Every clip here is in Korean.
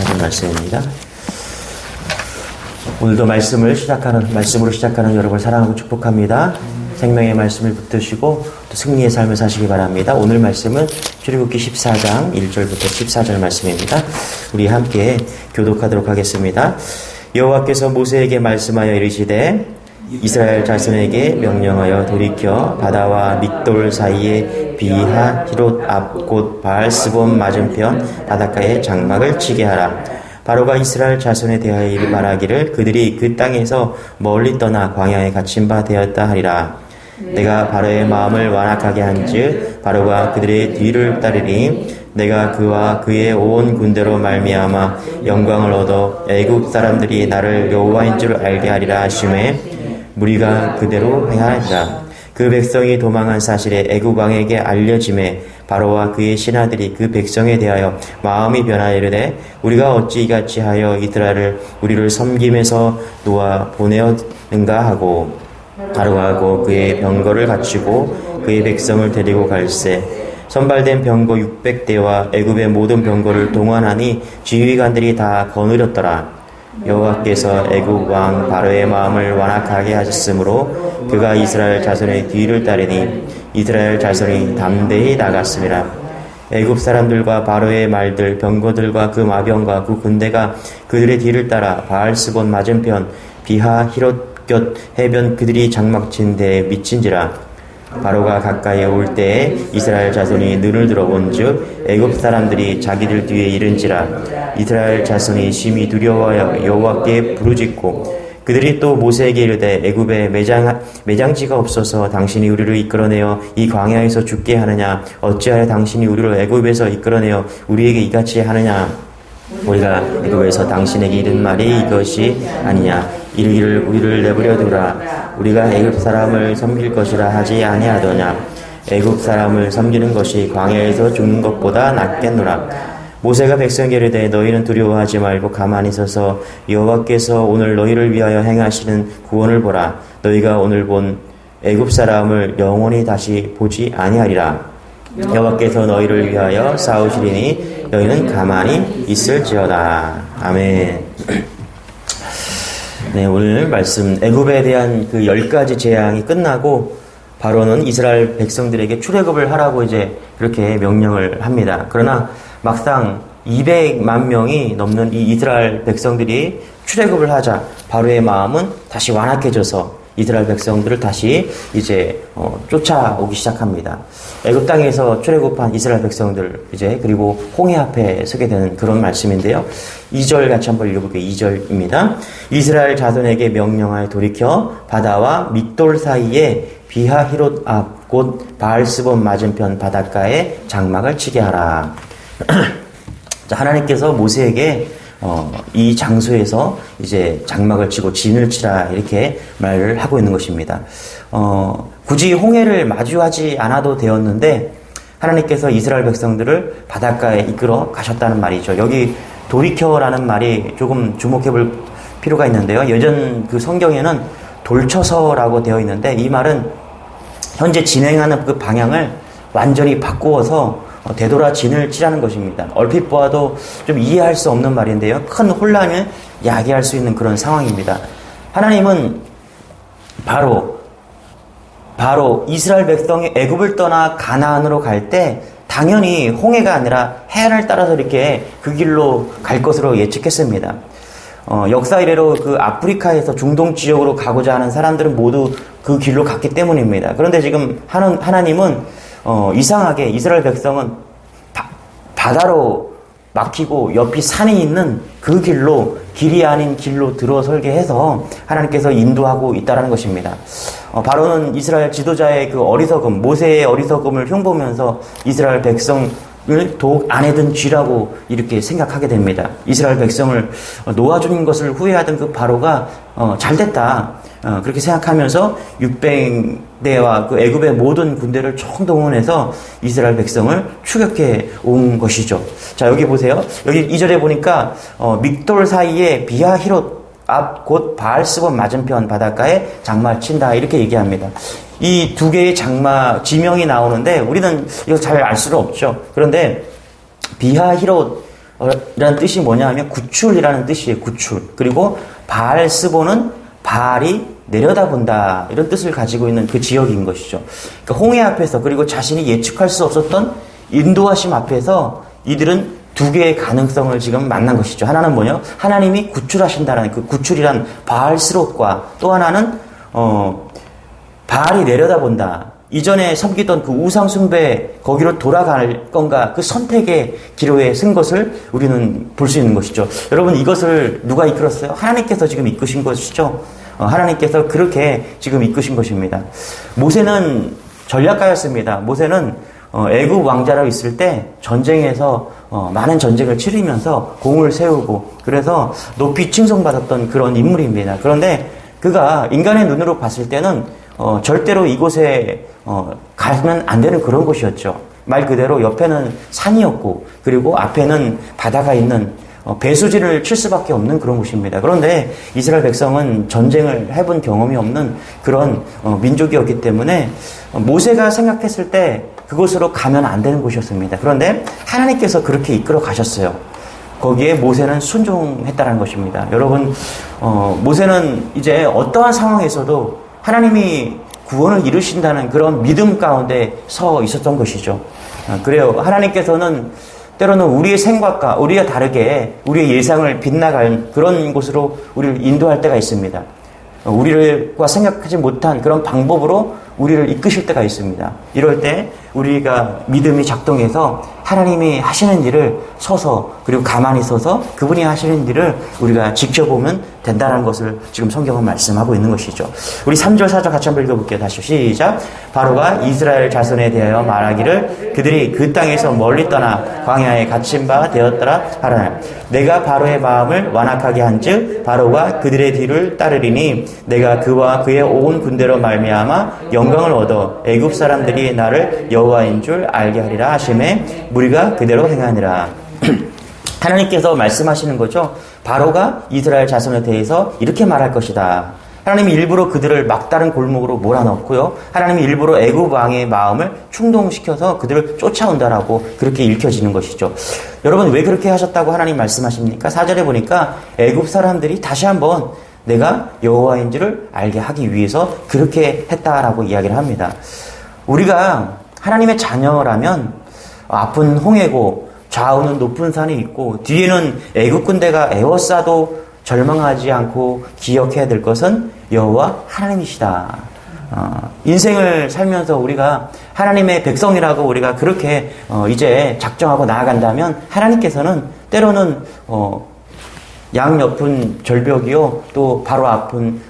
14절 말씀입니다. 오늘도 말씀으로 시작하는 여러분을 사랑하고 축복합니다. 생명의 말씀을 붙드시고 또 승리의 삶을 사시기 바랍니다. 오늘 말씀은 출애굽기 14장 1절부터 14절 말씀입니다. 우리 함께 교독하도록 하겠습니다. 여호와께서 모세에게 말씀하여 이르시되 이스라엘 자손에게 명령하여 돌이켜 바다와 믹돌 사이에 비하히롯 앞 곧 바알스본 맞은편 바닷가에 장막을 치게 하라. 바로가 이스라엘 자손에 대하여 말하기를 그들이 그 땅에서 멀리 떠나 광야에 갇힌 바 되었다 하리라. 내가 바로의 마음을 완악하게 한즉 바로가 그들의 뒤를 따르리. 내가 그와 그의 온 군대로 말미암아 영광을 얻어 애굽 사람들이 나를 여호와인 줄 알게 하리라 하시매 무리가 그대로 행하리라. 그 백성이 도망한 사실에 애굽 왕에게 알려짐에 바로와 그의 신하들이 그 백성에 대하여 마음이 변하여 이르되 우리가 어찌 이같이 하여 이스라엘을 우리를 섬김에서 놓아 보내었는가 하고 바로하고 그의 병거를 갖추고 그의 백성을 데리고 갈새 선발된 병거 600대와 애굽의 모든 병거를 동원하니 지휘관들이 다 거느렸더라. 여호와께서 애굽 왕 바로의 마음을 완악하게 하셨으므로 그가 이스라엘 자손의 뒤를 따르니 이스라엘 자손이 담대히 나갔습니다. 애굽 사람들과 바로의 말들 병거들과 그 마병과 그 군대가 그들의 뒤를 따라 바알스본 맞은편 비하히롯 곁 해변 그들이 장막친 데에 미친지라. 바로가 가까이 올 때에 이스라엘 자손이 눈을 들어 온즉 애굽 사람들이 자기들 뒤에 이른지라. 이스라엘 자손이 심히 두려워하여 여호와께 부르짖고 그들이 또 모세에게 이르되 애굽에 매장지가 없어서 당신이 우리를 이끌어내어 이 광야에서 죽게 하느냐 어찌하여 당신이 우리를 애굽에서 이끌어내어 우리에게 이같이 하느냐. 우리가 애굽에서 당신에게 이른 말이 이것이 아니냐. 이르기를 우리를 내버려 두라. 우리가 애굽 사람을 섬길 것이라 하지 아니하더냐. 애굽 사람을 섬기는 것이 광야에서 죽는 것보다 낫겠노라. 모세가 백성에게 이르되 너희는 두려워하지 말고 가만히 서서 여호와께서 오늘 너희를 위하여 행하시는 구원을 보라. 너희가 오늘 본 애굽 사람을 영원히 다시 보지 아니하리라. 여호와께서 너희를 위하여 싸우시리니 너희는 가만히 있을지어다. 아멘. 네, 오늘 말씀 애굽에 대한 그 10가지 재앙이 끝나고 바로는 이스라엘 백성들에게 출애굽을 하라고 이제 그렇게 명령을 합니다. 그러나 막상 200만 명이 넘는 이 이스라엘 백성들이 출애굽을 하자 바로의 마음은 다시 완악해져서 이스라엘 백성들을 다시 이제 쫓아오기 시작합니다. 애굽 땅에서 출애굽한 이스라엘 백성들 이제 그리고 홍해 앞에 서게 되는 그런 말씀인데요. 2절 같이 한번 읽어볼게요. 2절입니다. 이스라엘 자손에게 명령하여 돌이켜 바다와 믹돌 사이에 비하히롯 앞 곧 바알스본 맞은편 바닷가에 장막을 치게 하라. 자, 하나님께서 모세에게 이 장소에서 이제 장막을 치고 진을 치라 이렇게 말을 하고 있는 것입니다. 굳이 홍해를 마주하지 않아도 되었는데 하나님께서 이스라엘 백성들을 바닷가에 이끌어 가셨다는 말이죠. 여기 돌이켜라는 말이 조금 주목해 볼 필요가 있는데요. 예전 그 성경에는 돌쳐서라고 되어 있는데 이 말은 현재 진행하는 그 방향을 완전히 바꾸어서 되돌아 진을 치라는 것입니다. 얼핏 보아도 좀 이해할 수 없는 말인데요. 큰 혼란을 야기할 수 있는 그런 상황입니다. 하나님은 바로 이스라엘 백성이 애굽을 떠나 가나안으로 갈 때 당연히 홍해가 아니라 해안을 따라서 이렇게 그 길로 갈 것으로 예측했습니다. 역사 이래로 그 아프리카에서 중동 지역으로 가고자 하는 사람들은 모두 그 길로 갔기 때문입니다. 그런데 지금 하나님은 이상하게 이스라엘 백성은 바다로 막히고 옆이 산이 있는 그 길이 아닌 길로 들어설게 해서 하나님께서 인도하고 있다는 것입니다. 바로는 이스라엘 지도자의 그 어리석음, 모세의 어리석음을 흉보면서 이스라엘 백성을 더욱 안에 든 쥐라고 이렇게 생각하게 됩니다. 이스라엘 백성을 놓아준 것을 후회하던 그 바로가 잘됐다. 그렇게 생각하면서 600대와 그 애굽의 모든 군대를 총동원해서 이스라엘 백성을 추격해 온 것이죠. 자, 여기 보세요. 여기 2절에 보니까 믹돌 사이에 비하히롯 앞 곧 바알스본 맞은편 바닷가에 장막 친다 이렇게 얘기합니다. 이 두 개의 장막 지명이 나오는데 우리는 이거 잘 알 수는 없죠. 그런데 비하히롯 이라는 뜻이 뭐냐 하면 구출이라는 뜻이에요. 구출. 그리고 바알스보는 바알이 내려다본다 이런 뜻을 가지고 있는 그 지역인 것이죠. 그러니까 홍해 앞에서 그리고 자신이 예측할 수 없었던 인도하심 앞에서 이들은 두 개의 가능성을 지금 만난 것이죠. 하나는 뭐냐? 하나님이 구출하신다는 그 구출이란 바알스롯과 또 하나는 바알이 내려다본다. 이전에 섬기던 그 우상숭배 거기로 돌아갈 건가 그 선택의 기로에 쓴 것을 우리는 볼 수 있는 것이죠. 여러분 이것을 누가 이끌었어요? 하나님께서 지금 이끄신 것이죠. 하나님께서 그렇게 지금 이끄신 것입니다. 모세는 전략가였습니다. 모세는 애굽 왕자로 있을 때 전쟁에서 많은 전쟁을 치르면서 공을 세우고 그래서 높이 칭송받았던 그런 인물입니다. 그런데 그가 인간의 눈으로 봤을 때는 절대로 이곳에 가면 안 되는 그런 곳이었죠. 말 그대로 옆에는 산이었고 그리고 앞에는 바다가 있는 배수진을 칠 수밖에 없는 그런 곳입니다. 그런데 이스라엘 백성은 전쟁을 해본 경험이 없는 그런 민족이었기 때문에 모세가 생각했을 때 그곳으로 가면 안 되는 곳이었습니다. 그런데 하나님께서 그렇게 이끌어 가셨어요. 거기에 모세는 순종했다는 것입니다. 여러분 모세는 이제 어떠한 상황에서도 하나님이 구원을 이루신다는 그런 믿음 가운데 서 있었던 것이죠. 그래요. 하나님께서는 때로는 우리의 생각과 우리가 다르게 우리의 예상을 빗나갈 그런 곳으로 우리를 인도할 때가 있습니다. 우리가 생각하지 못한 그런 방법으로 우리를 이끄실 때가 있습니다. 이럴 때 우리가 믿음이 작동해서 하나님이 하시는 일을 서서 그리고 가만히 서서 그분이 하시는 일을 우리가 지켜보면 된다는 것을 지금 성경은 말씀하고 있는 것이죠. 우리 3절 4절 같이 한번 읽어볼게요. 다시 시작. 바로가 이스라엘 자손에 대하여 말하기를 그들이 그 땅에서 멀리 떠나 광야에 갇힌 바 되었더라 하라. 내가 바로의 마음을 완악하게 한즉 바로가 그들의 뒤를 따르리니 내가 그와 그의 온 군대로 말미암아 영광을 얻어 애굽 사람들이 나를 여호와인 줄 알게 하리라 하심에 무리가 그대로 행하니라. 하나님께서 말씀하시는 거죠. 바로가 이스라엘 자손에 대해서 이렇게 말할 것이다. 하나님이 일부러 그들을 막다른 골목으로 몰아넣고요. 하나님이 일부러 애굽 왕의 마음을 충동시켜서 그들을 쫓아온다라고 그렇게 읽혀지는 것이죠. 여러분 왜 그렇게 하셨다고 하나님 말씀하십니까? 4절에 보니까 애굽 사람들이 다시 한번 내가 여호와인지를 알게 하기 위해서 그렇게 했다라고 이야기를 합니다. 우리가 하나님의 자녀라면 앞은 홍해고 좌우는 높은 산이 있고 뒤에는 애굽 군대가 에워싸도 절망하지 않고 기억해야 될 것은 여호와 하나님이시다. 인생을 살면서 우리가 하나님의 백성이라고 우리가 그렇게 이제 작정하고 나아간다면 하나님께서는 때로는 양옆은 절벽이요 또 바로 앞은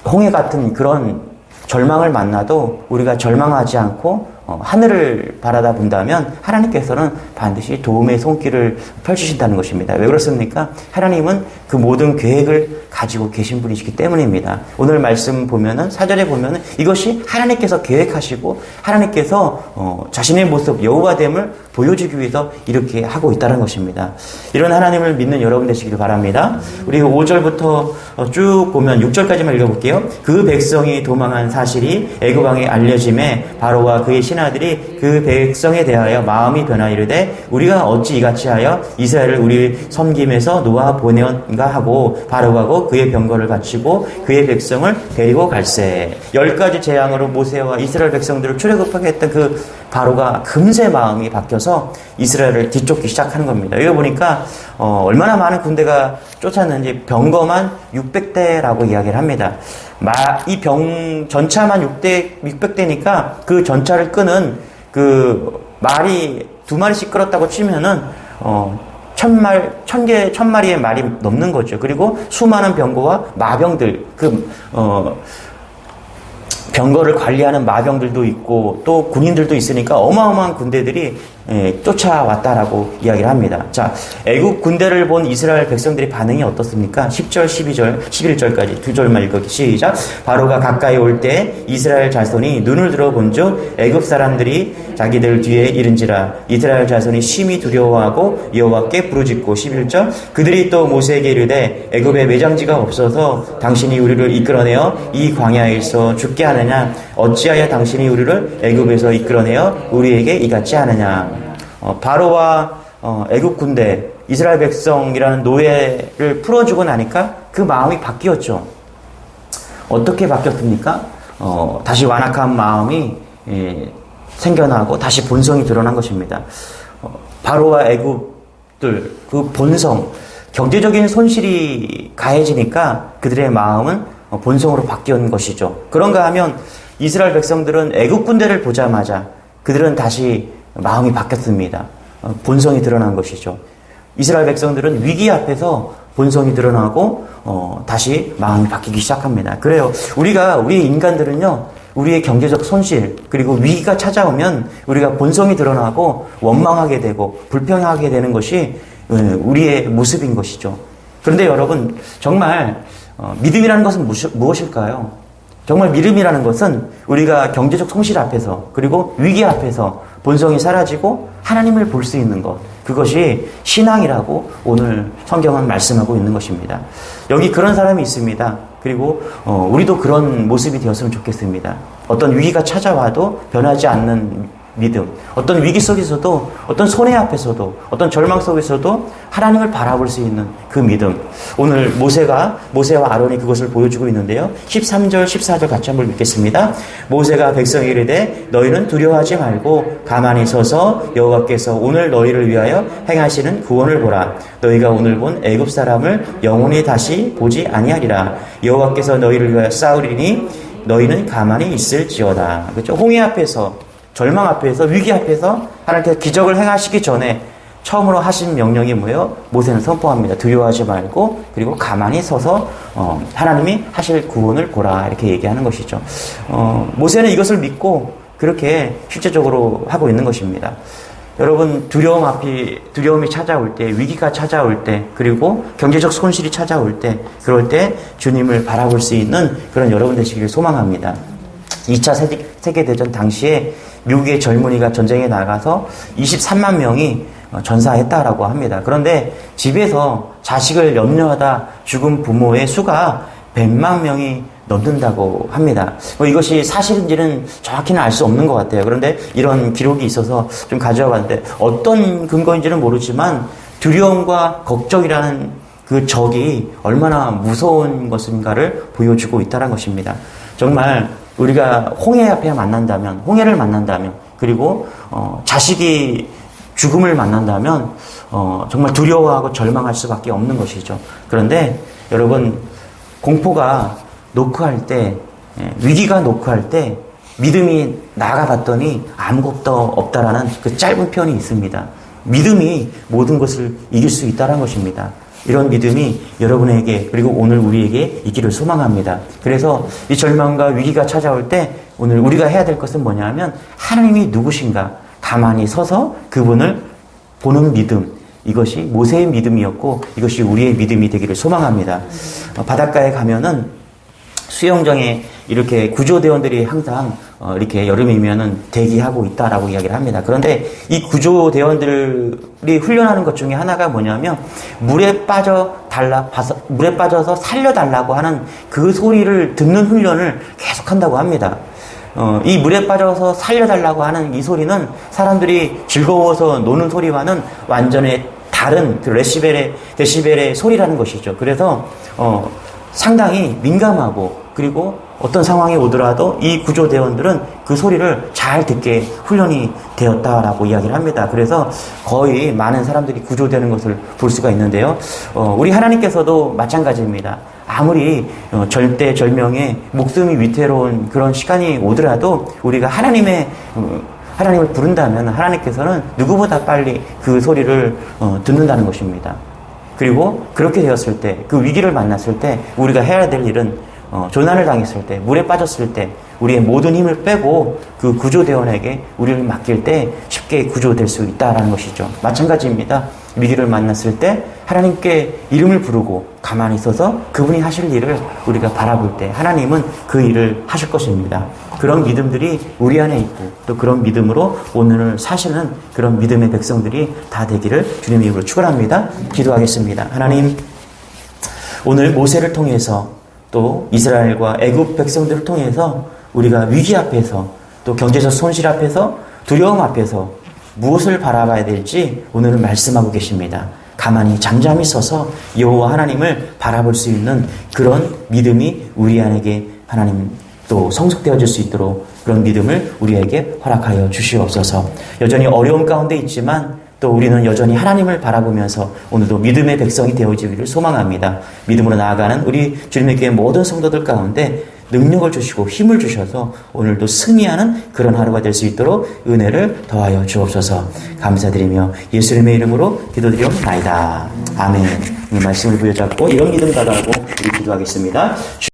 홍해 같은 그런 절망을 만나도 우리가 절망하지 않고 하늘을 바라다 본다면 하나님께서는 반드시 도움의 손길을 펼치신다는 것입니다. 왜 그렇습니까? 하나님은 그 모든 계획을 가지고 계신 분이시기 때문입니다. 오늘 말씀 보면은 4절에 보면은 이것이 하나님께서 계획하시고 하나님께서 자신의 모습 여호와됨을 보여주기 위해서 이렇게 하고 있다는 것입니다. 이런 하나님을 믿는 여러분 되시길 바랍니다. 우리 5절부터 쭉 보면 6절까지만 읽어볼게요. 그 백성이 도망한 사실이 애굽 왕에 알려짐에 바로와 그의 신하들이 그 백성에 대하여 마음이 변하 이르되 우리가 어찌 이같이 하여 이스라엘을 우리 섬김에서 놓아 보내었는가 하고 바로하고 그의 병거를 갖추고 그의 백성을 데리고 갈세. 10가지 재앙으로 모세와 이스라엘 백성들을 출애굽하게 했던 그 바로가 금세 마음이 바뀌어서 이스라엘을 뒤쫓기 시작하는 겁니다. 여기 보니까 얼마나 많은 군대가 쫓았는지 병거만 600대라고 이야기를 합니다. 이 전차만 600대니까 그 전차를 끄는 그 말이 2마리씩 끌었다고 치면은 1000마리의 말이 넘는 거죠. 그리고 수많은 병거와 마병들, 병거를 관리하는 마병들도 있고 또 군인들도 있으니까 어마어마한 군대들이 쫓아왔다라고 이야기를 합니다. 자, 애국 군대를 본 이스라엘 백성들의 반응이 어떻습니까? 10절, 12절, 11절까지 두 절만 읽기 시작. 바로가 가까이 올 때 이스라엘 자손이 눈을 들어 본즉 애굽 사람들이 자기들 뒤에 이른지라. 이스라엘 자손이 심히 두려워하고 여호와께 부르짖고 11절. 그들이 또 모세에게 이르되 애굽에 매장지가 없어서 당신이 우리를 이끌어내어 이 광야에서 죽게 하느냐? 어찌하여 당신이 우리를 애굽에서 이끌어내어 우리에게 이같이 하느냐? 바로와 애국 군대, 이스라엘 백성이라는 노예를 풀어주고 나니까 그 마음이 바뀌었죠. 어떻게 바뀌었습니까? 다시 완악한 마음이 생겨나고 다시 본성이 드러난 것입니다. 바로와 애굽들 그 본성, 경제적인 손실이 가해지니까 그들의 마음은 본성으로 바뀐 것이죠. 그런가 하면 이스라엘 백성들은 애국 군대를 보자마자 그들은 다시 마음이 바뀌었습니다. 본성이 드러난 것이죠. 이스라엘 백성들은 위기 앞에서 본성이 드러나고 다시 마음이 바뀌기 시작합니다. 그래요. 우리 인간들은요, 우리의 경제적 손실 그리고 위기가 찾아오면 우리가 본성이 드러나고 원망하게 되고 불평하게 되는 것이 우리의 모습인 것이죠. 그런데 여러분, 정말 믿음이라는 것은 무엇일까요? 정말 믿음이라는 것은 우리가 경제적 손실 앞에서 그리고 위기 앞에서 본성이 사라지고 하나님을 볼 수 있는 것, 그것이 신앙이라고 오늘 성경은 말씀하고 있는 것입니다. 여기 그런 사람이 있습니다. 그리고 우리도 그런 모습이 되었으면 좋겠습니다. 어떤 위기가 찾아와도 변하지 않는 믿음, 어떤 위기 속에서도, 어떤 손해 앞에서도, 어떤 절망 속에서도 하나님을 바라볼 수 있는 그 믿음. 오늘 모세와 아론이 그것을 보여주고 있는데요. 13절, 14절 같이 한번 읽겠습니다. 모세가 백성에게 이르되 너희는 두려워하지 말고 가만히 서서 여호와께서 오늘 너희를 위하여 행하시는 구원을 보라. 너희가 오늘 본 애굽 사람을 영원히 다시 보지 아니하리라. 여호와께서 너희를 위하여 싸우리니 너희는 가만히 있을지어다. 그렇죠? 홍해 앞에서, 절망 앞에서, 위기 앞에서 하나님께서 기적을 행하시기 전에 처음으로 하신 명령이 뭐예요? 모세는 선포합니다. 두려워하지 말고 그리고 가만히 서서 하나님이 하실 구원을 보라, 이렇게 얘기하는 것이죠. 모세는 이것을 믿고 그렇게 실제적으로 하고 있는 것입니다. 여러분, 두려움이 찾아올 때, 위기가 찾아올 때, 그리고 경제적 손실이 찾아올 때, 그럴 때 주님을 바라볼 수 있는 그런 여러분 되시기를 소망합니다. 2차 세계대전 당시에 미국의 젊은이가 전쟁에 나가서 23만 명이 전사했다라고 합니다. 그런데 집에서 자식을 염려하다 죽은 부모의 수가 100만 명이 넘는다고 합니다. 이것이 사실인지는 정확히는 알 수 없는 것 같아요. 그런데 이런 기록이 있어서 좀 가져와 봤는데 어떤 근거인지는 모르지만 두려움과 걱정이라는 그 적이 얼마나 무서운 것인가를 보여주고 있다는 것입니다. 정말 우리가 홍해를 만난다면, 그리고 자식이 죽음을 만난다면 정말 두려워하고 절망할 수밖에 없는 것이죠. 그런데 여러분, 공포가 노크할 때, 위기가 노크할 때 믿음이 나아가봤더니 아무것도 없다라는 그 짧은 편이 있습니다. 믿음이 모든 것을 이길 수 있다는 것입니다. 이런 믿음이 여러분에게 그리고 오늘 우리에게 있기를 소망합니다. 그래서 이 절망과 위기가 찾아올 때 오늘 우리가 해야 될 것은 뭐냐면 하나님이 누구신가 가만히 서서 그분을 보는 믿음, 이것이 모세의 믿음이었고 이것이 우리의 믿음이 되기를 소망합니다. 바닷가에 가면은 수영장에 이렇게 구조대원들이 항상 이렇게 여름이면은 대기하고 있다라고 이야기를 합니다. 그런데 이 구조대원들이 훈련하는 것 중에 하나가 뭐냐면 물에 빠져서 살려달라고 하는 그 소리를 듣는 훈련을 계속 한다고 합니다. 이 물에 빠져서 살려달라고 하는 이 소리는 사람들이 즐거워서 노는 소리와는 완전히 다른 그 데시벨의 소리라는 것이죠. 그래서 상당히 민감하고 그리고 어떤 상황이 오더라도 이 구조대원들은 그 소리를 잘 듣게 훈련이 되었다라고 이야기를 합니다. 그래서 거의 많은 사람들이 구조되는 것을 볼 수가 있는데요. 우리 하나님께서도 마찬가지입니다. 아무리 절대절명에 목숨이 위태로운 그런 시간이 오더라도 우리가 하나님을 부른다면 하나님께서는 누구보다 빨리 그 소리를 듣는다는 것입니다. 그리고 그렇게 되었을 때, 그 위기를 만났을 때 우리가 해야 될 일은 조난을 당했을 때, 물에 빠졌을 때 우리의 모든 힘을 빼고 그 구조대원에게 우리를 맡길 때 쉽게 구조될 수 있다는 것이죠. 마찬가지입니다. 위기를 만났을 때 하나님께 이름을 부르고 가만히 있어서 그분이 하실 일을 우리가 바라볼 때 하나님은 그 일을 하실 것입니다. 그런 믿음들이 우리 안에 있고 또 그런 믿음으로 오늘을 사시는 그런 믿음의 백성들이 다 되기를 주님의 이름으로 축원합니다. 기도하겠습니다. 하나님, 오늘 모세를 통해서 또 이스라엘과 애굽 백성들을 통해서 우리가 위기 앞에서 또 경제적 손실 앞에서 두려움 앞에서 무엇을 바라봐야 될지 오늘은 말씀하고 계십니다. 가만히 잠잠히 서서 여호와 하나님을 바라볼 수 있는 그런 믿음이 우리 안에게 하나님 또 성숙되어질 수 있도록 그런 믿음을 우리에게 허락하여 주시옵소서. 여전히 어려움 가운데 있지만 또 우리는 여전히 하나님을 바라보면서 오늘도 믿음의 백성이 되어지기를 소망합니다. 믿음으로 나아가는 우리 주님의 교회 모든 성도들 가운데 능력을 주시고 힘을 주셔서 오늘도 승리하는 그런 하루가 될 수 있도록 은혜를 더하여 주옵소서. 감사드리며 예수님의 이름으로 기도드리옵나이다. 아멘. 이 말씀을 부여잡고 이런 믿음 가져가고 우리 기도하겠습니다.